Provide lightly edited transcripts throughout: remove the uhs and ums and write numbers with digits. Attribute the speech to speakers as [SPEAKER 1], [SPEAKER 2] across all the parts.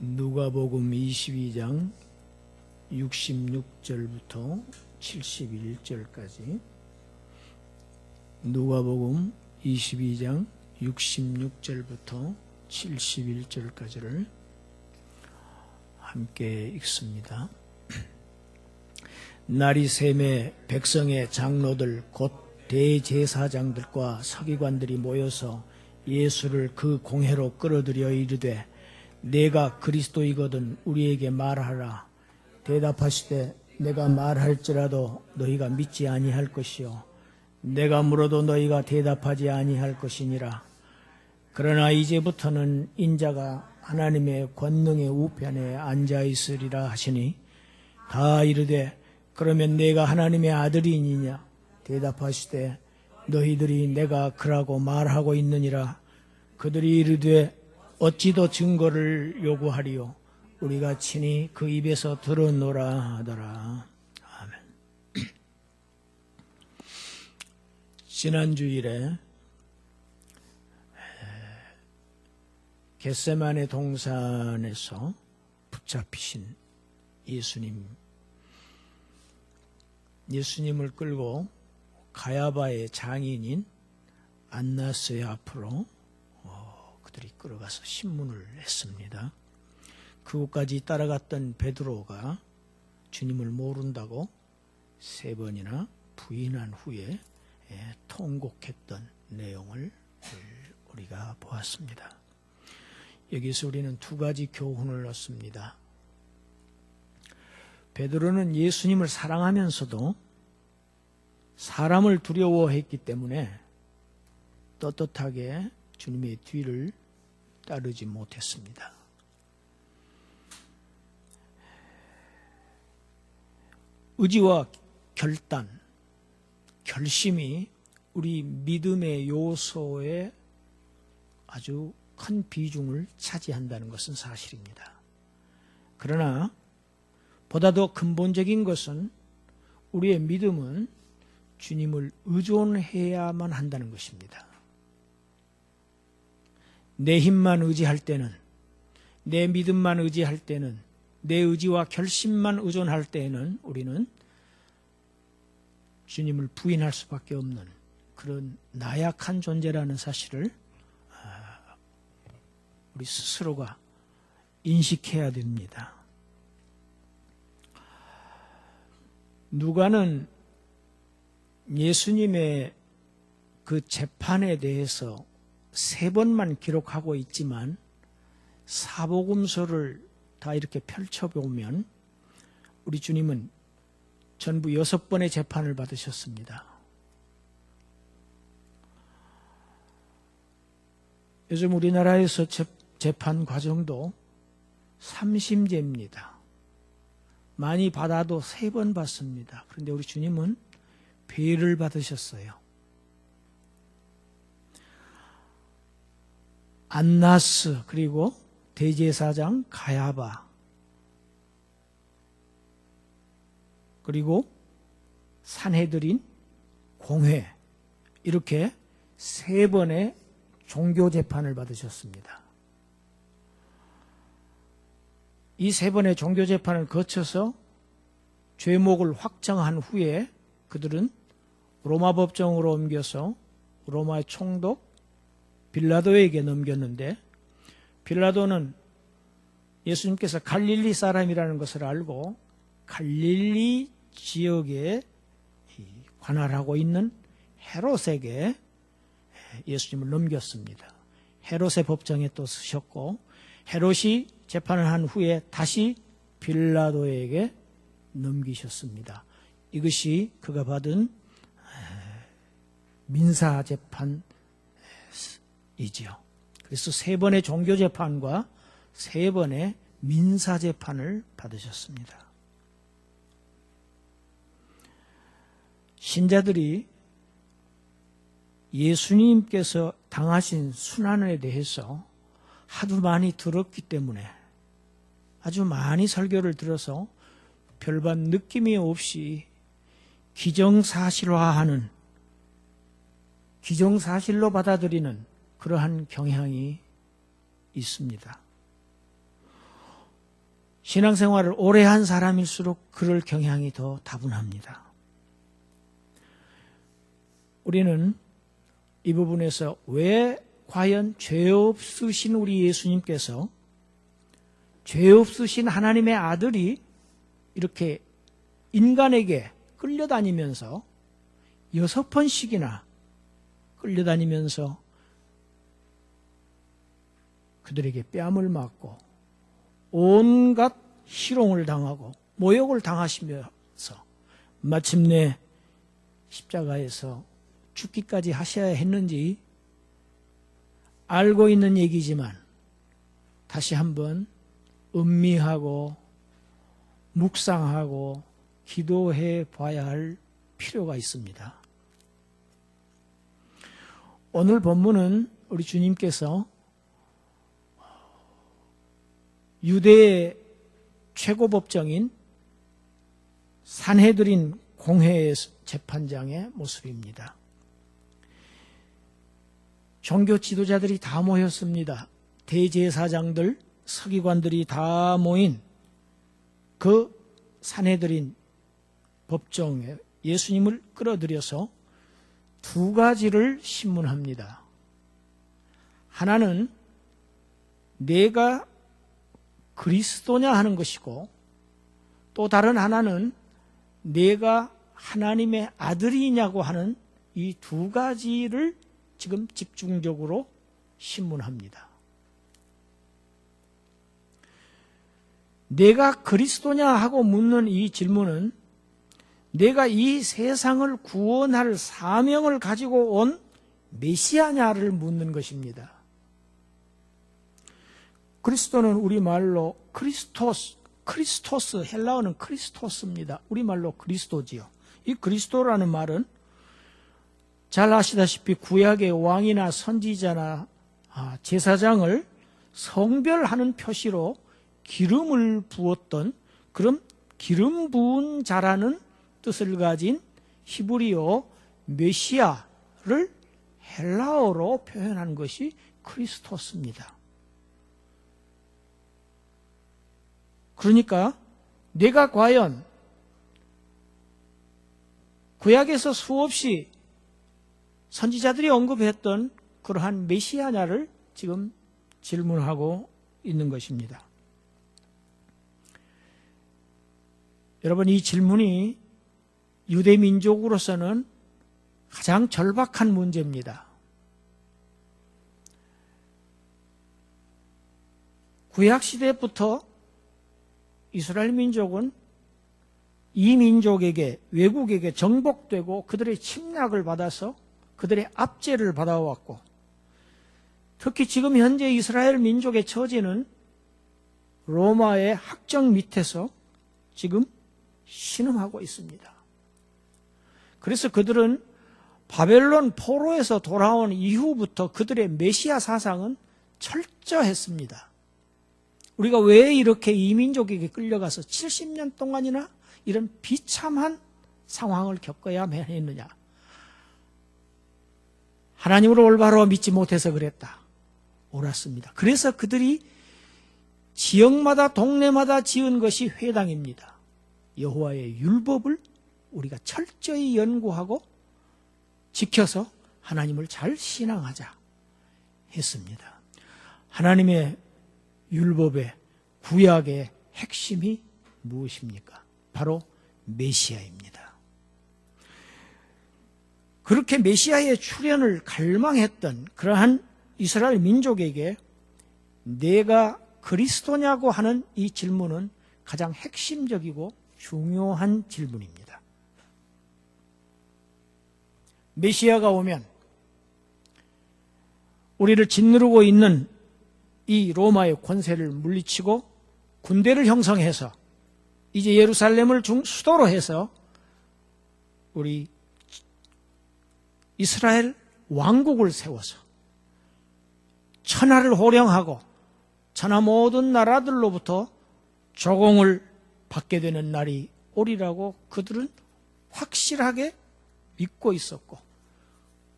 [SPEAKER 1] 누가복음 22장 66절부터 71절까지 누가복음 22장 66절부터 71절까지를 함께 읽습니다. 날이 새매 백성의 장로들 곧 대제사장들과 서기관들이 모여서 예수를 그 공회로 끌어들여 이르되 내가 그리스도이거든 우리에게 말하라. 대답하시되 내가 말할지라도 너희가 믿지 아니할 것이요 내가 물어도 너희가 대답하지 아니할 것이니라. 그러나 이제부터는 인자가 하나님의 권능의 우편에 앉아있으리라 하시니 다 이르되 그러면 내가 하나님의 아들이니냐. 대답하시되 너희들이 내가 그라고 말하고 있느니라. 그들이 이르되 어찌 더 증거를 요구하리요. 우리가 친히 그 입에서 들었노라 하더라. 아멘. 지난 주일에 겟세마네 동산에서 붙잡히신 예수님을 끌고 가야바의 장인인 안나스의 앞으로 그들이 끌어가서 신문을 했습니다. 그곳까지 따라갔던 베드로가 주님을 모른다고 3번이나 부인한 후에 통곡했던 내용을 우리가 보았습니다. 여기서 우리는 2가지 교훈을 얻습니다. 베드로는 예수님을 사랑하면서도 사람을 두려워했기 때문에 떳떳하게 주님의 뒤를 따르지 못했습니다. 의지와 결단, 결심이 우리 믿음의 요소에 아주 큰 비중을 차지한다는 것은 사실입니다. 그러나 보다 더 근본적인 것은 우리의 믿음은 주님을 의존해야만 한다는 것입니다. 내 힘만 의지할 때는, 내 믿음만 의지할 때는, 내 의지와 결심만 의존할 때에는 우리는 주님을 부인할 수밖에 없는 그런 나약한 존재라는 사실을 우리 스스로가 인식해야 됩니다. 누가는 예수님의 그 재판에 대해서 3번만 기록하고 있지만 사복음서를 다 이렇게 펼쳐보면 우리 주님은 전부 6번의 재판을 받으셨습니다. 요즘 우리나라에서 재판 과정도 3심제입니다. 많이 받아도 3번 받습니다. 그런데 우리 주님은 배를 받으셨어요. 안나스 그리고 대제사장 가야바 그리고 산헤드린 공회 이렇게 3번의 종교재판을 받으셨습니다. 이 3번의 종교재판을 거쳐서 죄목을 확정한 후에 그들은 로마 법정으로 옮겨서 로마의 총독 빌라도에게 넘겼는데 빌라도는 예수님께서 갈릴리 사람이라는 것을 알고 갈릴리 지역에 관할하고 있는 헤롯에게 예수님을 넘겼습니다. 헤롯의 법정에 또 서셨고 헤롯이 재판을 한 후에 다시 빌라도에게 넘기셨습니다. 이것이 그가 받은 민사재판이지요. 그래서 3번의 종교재판과 3번의 민사재판을 받으셨습니다. 신자들이 예수님께서 당하신 순환에 대해서 하도 많이 들었기 때문에 아주 많이 설교를 들어서 별반 느낌이 없이 기정사실화하는, 기정사실로 받아들이는 그러한 경향이 있습니다. 신앙생활을 오래 한 사람일수록 그럴 경향이 더 다분합니다. 우리는 이 부분에서 왜 과연 죄 없으신 우리 예수님께서 죄 없으신 하나님의 아들이 이렇게 인간에게 끌려다니면서 6번씩이나 끌려다니면서 그들에게 뺨을 맞고 온갖 희롱을 당하고 모욕을 당하시면서 마침내 십자가에서 죽기까지 하셔야 했는지 알고 있는 얘기지만 다시 한번 음미하고 묵상하고 기도해 봐야 할 필요가 있습니다. 오늘 본문은 우리 주님께서 유대의 최고법정인 산헤드린 공회의 재판장의 모습입니다. 종교 지도자들이 다 모였습니다. 대제사장들, 서기관들이 다 모인 그 산헤드린 법정에 예수님을 끌어들여서 두 가지를 신문합니다. 하나는 내가 그리스도냐 하는 것이고, 또 다른 하나는 내가 하나님의 아들이냐고 하는 이 두 가지를 지금 집중적으로 신문합니다. 내가 그리스도냐 하고 묻는 이 질문은 내가 이 세상을 구원할 사명을 가지고 온 메시아냐를 묻는 것입니다. 그리스도는 우리말로 크리스토스, 헬라어는 크리스토스입니다. 우리말로 그리스도지요. 이 그리스도라는 말은 잘 아시다시피 구약의 왕이나 선지자나 제사장을 성별하는 표시로 기름을 부었던 그런 기름 부은 자라는 뜻을 가진 히브리어 메시아를 헬라어로 표현한 것이 크리스토스입니다. 그러니까 내가 과연 구약에서 수없이 선지자들이 언급했던 그러한 메시아냐를 지금 질문하고 있는 것입니다. 여러분, 이 질문이 유대 민족으로서는 가장 절박한 문제입니다. 구약시대부터 이스라엘 민족은 이 민족에게, 외국에게 정복되고 그들의 침략을 받아서 그들의 압제를 받아왔고, 특히 지금 현재 이스라엘 민족의 처지는 로마의 학정 밑에서 지금 신음하고 있습니다. 그래서 그들은 바벨론 포로에서 돌아온 이후부터 그들의 메시아 사상은 철저했습니다. 우리가 왜 이렇게 이민족에게 끌려가서 70년 동안이나 이런 비참한 상황을 겪어야 했느냐? 하나님을 올바로 믿지 못해서 그랬다. 옳았습니다. 그래서 그들이 지역마다 동네마다 지은 것이 회당입니다. 여호와의 율법을 우리가 철저히 연구하고 지켜서 하나님을 잘 신앙하자 했습니다. 하나님의 율법의 구약의 핵심이 무엇입니까? 바로 메시아입니다. 그렇게 메시아의 출현을 갈망했던 그러한 이스라엘 민족에게 내가 그리스도냐고 하는 이 질문은 가장 핵심적이고 중요한 질문입니다. 메시아가 오면 우리를 짓누르고 있는 이 로마의 권세를 물리치고 군대를 형성해서 이제 예루살렘을 수도로 해서 우리 이스라엘 왕국을 세워서 천하를 호령하고 천하 모든 나라들로부터 조공을 받게 되는 날이 오리라고 그들은 확실하게 믿고 있었고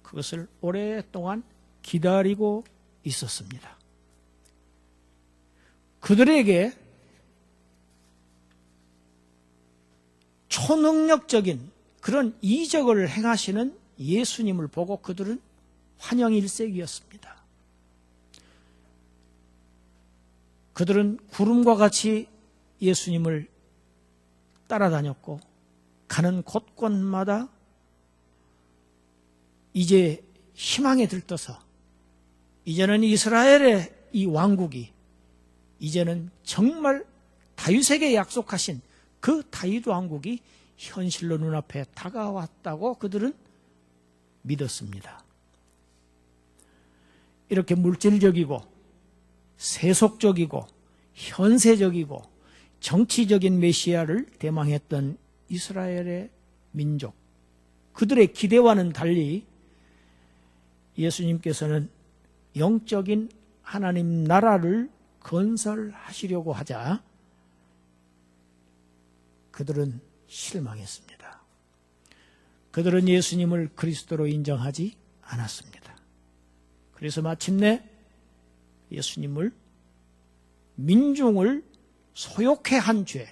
[SPEAKER 1] 그것을 오랫동안 기다리고 있었습니다. 그들에게 초능력적인 그런 이적을 행하시는 예수님을 보고 그들은 환영일색이었습니다. 그들은 구름과 같이 예수님을 따라다녔고 가는 곳곳마다 이제 희망에 들떠서 이제는 이스라엘의 이 왕국이 이제는 정말 다윗에게 약속하신 그 다윗 왕국이 현실로 눈앞에 다가왔다고 그들은 믿었습니다. 이렇게 물질적이고 세속적이고 현세적이고 정치적인 메시아를 대망했던 이스라엘의 민족, 그들의 기대와는 달리 예수님께서는 영적인 하나님 나라를 건설하시려고 하자 그들은 실망했습니다. 그들은 예수님을 그리스도로 인정하지 않았습니다. 그래서 마침내 예수님을 민중을 소욕해 한 죄,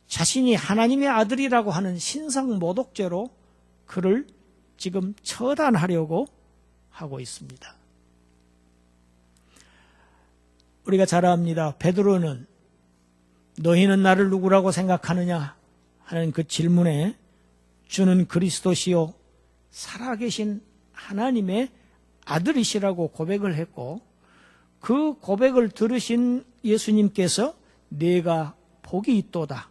[SPEAKER 1] 자신이 하나님의 아들이라고 하는 신성모독죄로 그를 지금 처단하려고 하고 있습니다. 우리가 잘 압니다. 베드로는 너희는 나를 누구라고 생각하느냐 하는 그 질문에 주는 그리스도시요 살아계신 하나님의 아들이시라고 고백을 했고 그 고백을 들으신 예수님께서 내가 복이 있도다.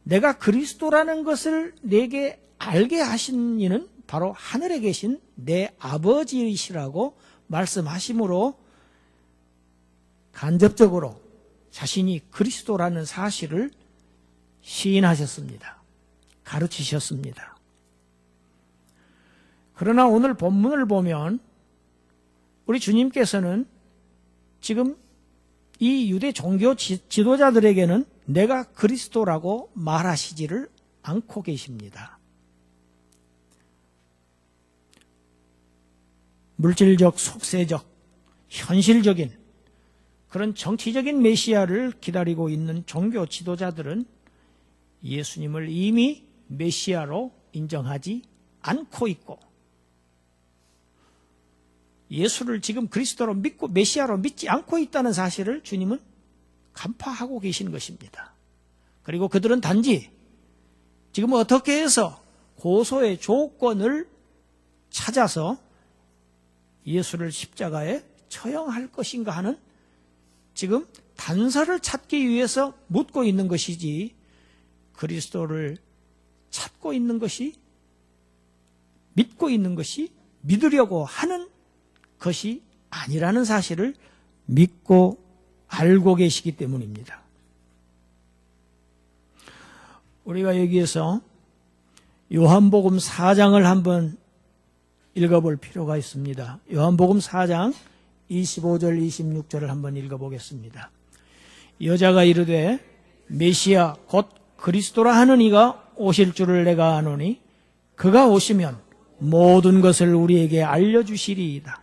[SPEAKER 1] 내가 그리스도라는 것을 내게 알게 하신 이는 바로 하늘에 계신 내 아버지이시라고 말씀하심으로 간접적으로 자신이 그리스도라는 사실을 시인하셨습니다. 가르치셨습니다. 그러나 오늘 본문을 보면 우리 주님께서는 지금 이 유대 종교 지도자들에게는 내가 그리스도라고 말하시지를 않고 계십니다. 물질적, 속세적, 현실적인 그런 정치적인 메시아를 기다리고 있는 종교 지도자들은 예수님을 이미 메시아로 인정하지 않고 있고 예수를 지금 그리스도로 믿고 메시아로 믿지 않고 있다는 사실을 주님은 간파하고 계시는 것입니다. 그리고 그들은 단지 지금 어떻게 해서 고소의 조건을 찾아서 예수를 십자가에 처형할 것인가 하는 지금 단서를 찾기 위해서 묻고 있는 것이지 그리스도를 찾고 있는 것이 믿고 있는 것이 믿으려고 하는 것이 아니라는 사실을 믿고 알고 계시기 때문입니다. 우리가 여기에서 요한복음 4장을 한번 읽어볼 필요가 있습니다. 요한복음 4장 25절 26절을 한번 읽어보겠습니다. 여자가 이르되 메시아 곧 그리스도라 하는 이가 오실 줄을 내가 아노니 그가 오시면 모든 것을 우리에게 알려주시리이다.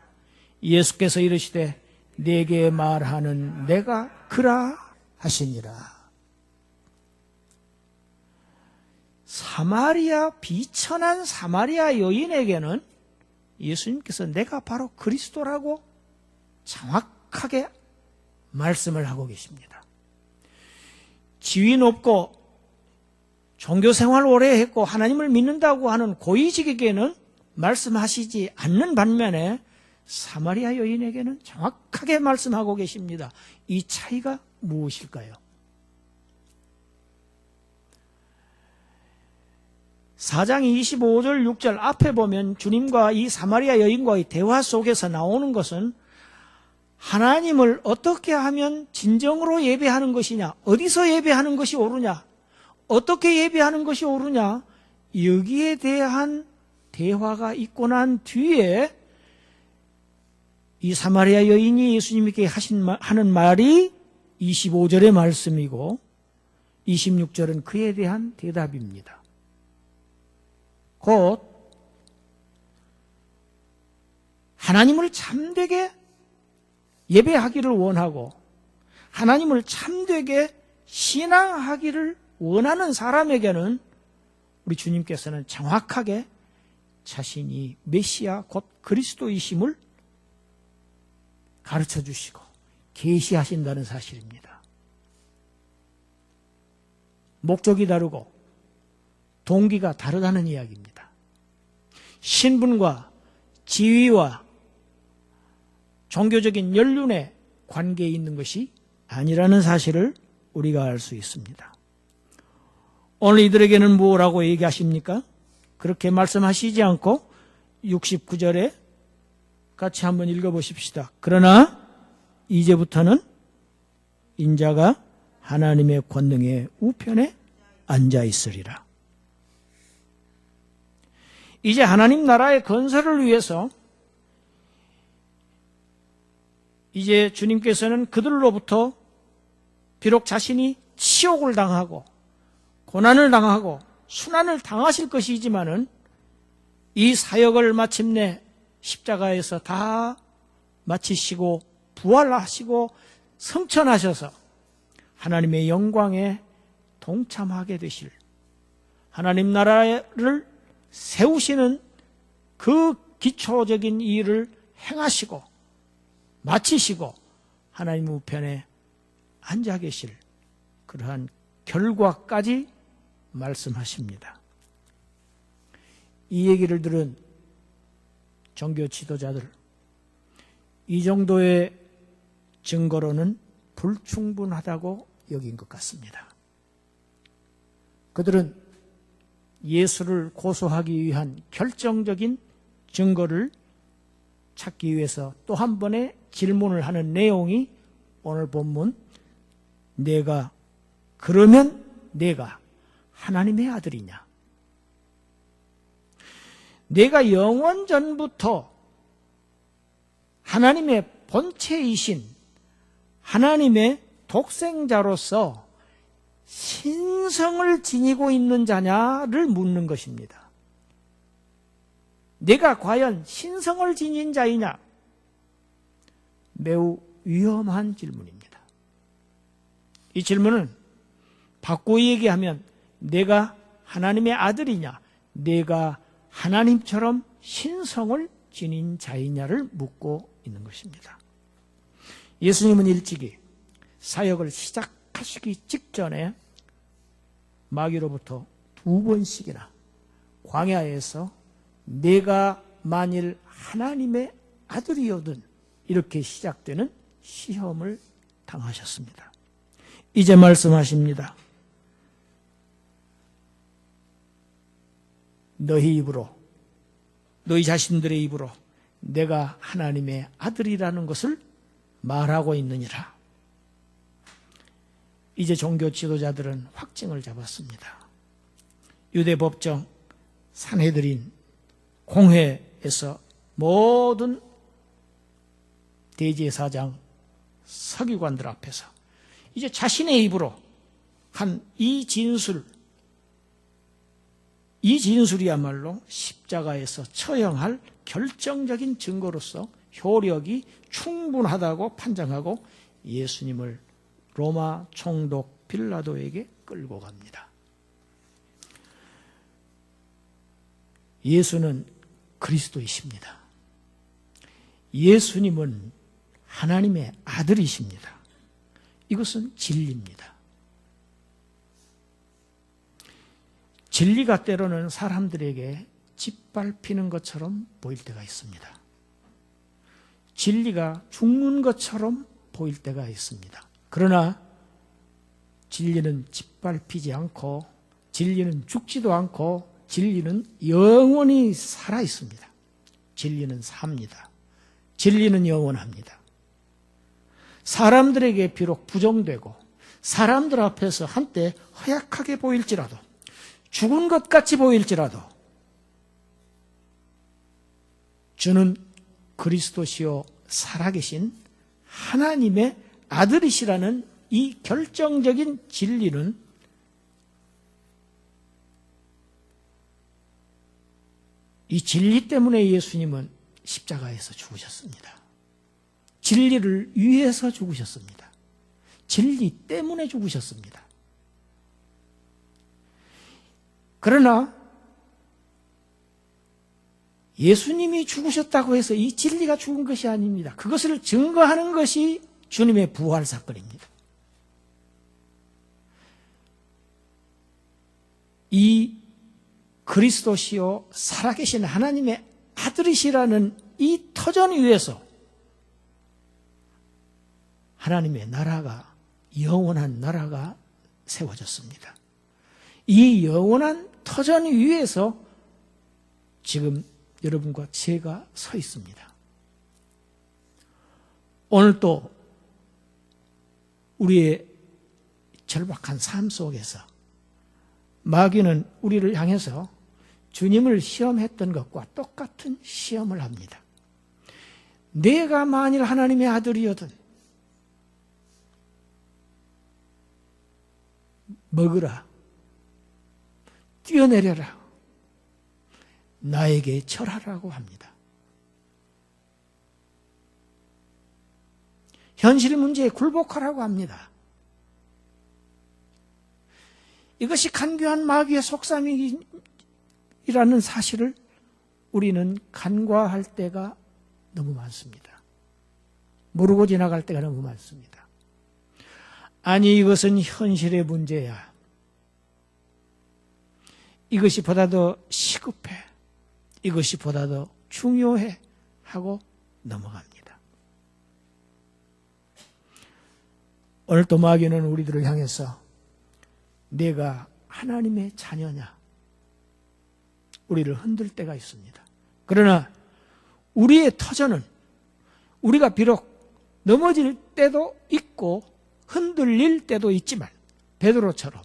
[SPEAKER 1] 예수께서 이르시되 내게 말하는 내가 그라 하시니라. 비천한 사마리아 여인에게는 예수님께서 내가 바로 그리스도라고 정확하게 말씀을 하고 계십니다. 지위 높고 종교생활 오래 했고 하나님을 믿는다고 하는 고위직에게는 말씀하시지 않는 반면에 사마리아 여인에게는 정확하게 말씀하고 계십니다. 이 차이가 무엇일까요? 4장 25절 6절 앞에 보면 주님과 이 사마리아 여인과의 대화 속에서 나오는 것은 하나님을 어떻게 하면 진정으로 예배하는 것이냐, 어디서 예배하는 것이 옳으냐, 어떻게 예배하는 것이 옳으냐, 여기에 대한 대화가 있고 난 뒤에 이 사마리아 여인이 예수님께 하는 말이 25절의 말씀이고 26절은 그에 대한 대답입니다. 곧 하나님을 참되게 예배하기를 원하고 하나님을 참되게 신앙하기를 원하는 사람에게는 우리 주님께서는 정확하게 자신이 메시아 곧 그리스도이심을 가르쳐 주시고 계시하신다는 사실입니다. 목적이 다르고 동기가 다르다는 이야기입니다. 신분과 지위와 종교적인 연륜에 관계에 있는 것이 아니라는 사실을 우리가 알 수 있습니다. 오늘 이들에게는 뭐라고 얘기하십니까? 그렇게 말씀하시지 않고 69절에 같이 한번 읽어보십시다. 그러나 이제부터는 인자가 하나님의 권능의 우편에 앉아 있으리라. 이제 하나님 나라의 건설을 위해서 이제 주님께서는 그들로부터 비록 자신이 치욕을 당하고 고난을 당하고 순환을 당하실 것이지만은 이 사역을 마침내 십자가에서 다 마치시고 부활하시고 성천하셔서 하나님의 영광에 동참하게 되실 하나님 나라를 세우시는 그 기초적인 일을 행하시고 마치시고 하나님 우편에 앉아 계실 그러한 결과까지 말씀하십니다. 이 얘기를 들은 종교 지도자들, 이 정도의 증거로는 불충분하다고 여긴 것 같습니다. 그들은 예수를 고소하기 위한 결정적인 증거를 찾기 위해서 또 한 번의 질문을 하는 내용이 오늘 본문 그러면 내가 하나님의 아들이냐? 내가 영원전부터 하나님의 본체이신 하나님의 독생자로서 신성을 지니고 있는 자냐를 묻는 것입니다. 내가 과연 신성을 지닌 자이냐? 매우 위험한 질문입니다. 이 질문은 바꾸어 얘기하면 내가 하나님의 아들이냐? 내가 하나님처럼 신성을 지닌 자이냐를 묻고 있는 것입니다. 예수님은 일찍이 사역을 시작하시기 직전에 마귀로부터 2번씩이나 광야에서 내가 만일 하나님의 아들이거든 이렇게 시작되는 시험을 당하셨습니다. 이제 말씀하십니다. 너희 입으로, 너희 자신들의 입으로 내가 하나님의 아들이라는 것을 말하고 있느니라. 이제 종교 지도자들은 확증을 잡았습니다. 유대 법정, 산헤드린, 공회에서 모든 대제사장, 서기관들 앞에서 이제 자신의 입으로 한 이 진술이야말로 십자가에서 처형할 결정적인 증거로서 효력이 충분하다고 판정하고 예수님을 로마 총독 빌라도에게 끌고 갑니다. 예수는 그리스도이십니다. 예수님은 하나님의 아들이십니다. 이것은 진리입니다. 진리가 때로는 사람들에게 짓밟히는 것처럼 보일 때가 있습니다. 진리가 죽는 것처럼 보일 때가 있습니다. 그러나 진리는 짓밟히지 않고 진리는 죽지도 않고 진리는 영원히 살아 있습니다. 진리는 삽니다. 진리는 영원합니다. 사람들에게 비록 부정되고 사람들 앞에서 한때 허약하게 보일지라도 죽은 것 같이 보일지라도 주는 그리스도시요 살아계신 하나님의 아들이시라는 이 결정적인 진리는 이 진리 때문에 예수님은 십자가에서 죽으셨습니다. 진리를 위해서 죽으셨습니다. 진리 때문에 죽으셨습니다. 그러나 예수님이 죽으셨다고 해서 이 진리가 죽은 것이 아닙니다. 그것을 증거하는 것이 주님의 부활 사건입니다. 이 그리스도시요 살아계신 하나님의 아들이시라는 이 터전 위에서 하나님의 나라가, 영원한 나라가 세워졌습니다. 이 영원한 터전 위에서 지금 여러분과 제가 서 있습니다. 오늘 또 우리의 절박한 삶 속에서 마귀는 우리를 향해서 주님을 시험했던 것과 똑같은 시험을 합니다. 내가 만일 하나님의 아들이어든 먹으라, 뛰어내려라, 나에게 절하라고 합니다. 현실 문제에 굴복하라고 합니다. 이것이 간교한 마귀의 속삭임이라는 사실을 우리는 간과할 때가 너무 많습니다. 모르고 지나갈 때가 너무 많습니다. 아니, 이것은 현실의 문제야. 이것이 보다 더 시급해. 이것이 보다 더 중요해 하고 넘어갑니다. 오늘 또 마귀는 우리들을 향해서 내가 하나님의 자녀냐, 우리를 흔들 때가 있습니다. 그러나 우리의 터전은 우리가 비록 넘어질 때도 있고 흔들릴 때도 있지만 베드로처럼,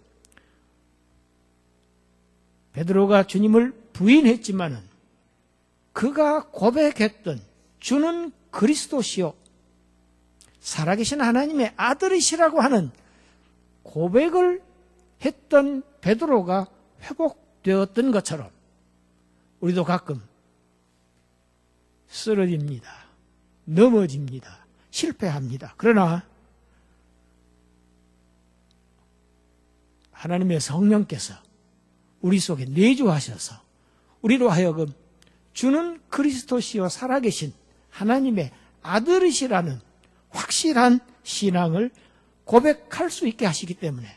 [SPEAKER 1] 베드로가 주님을 부인했지만은 그가 고백했던 주는 그리스도시요 살아계신 하나님의 아들이시라고 하는 고백을 했던 베드로가 회복되었던 것처럼 우리도 가끔 쓰러집니다. 넘어집니다. 실패합니다. 그러나 하나님의 성령께서 우리 속에 내주하셔서 우리로 하여금 주는 그리스도시요 살아계신 하나님의 아들이시라는 확실한 신앙을 고백할 수 있게 하시기 때문에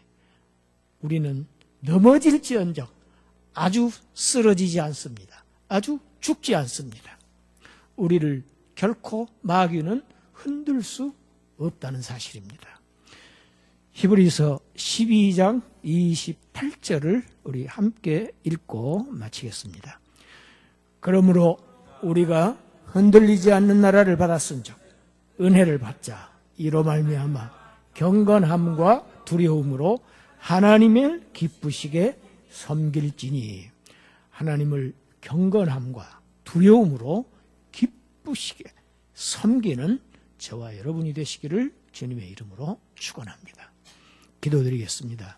[SPEAKER 1] 우리는 넘어질지언정 아주 쓰러지지 않습니다. 아주 죽지 않습니다. 우리를 결코 마귀는 흔들 수 없다는 사실입니다. 히브리서 12장 28절을 우리 함께 읽고 마치겠습니다. 그러므로 우리가 흔들리지 않는 나라를 받았은즉 은혜를 받자. 이로 말미암아 경건함과 두려움으로 하나님을 기쁘시게 섬길지니. 하나님을 경건함과 두려움으로 기쁘시게 섬기는 저와 여러분이 되시기를 주님의 이름으로 축원합니다. 기도드리겠습니다.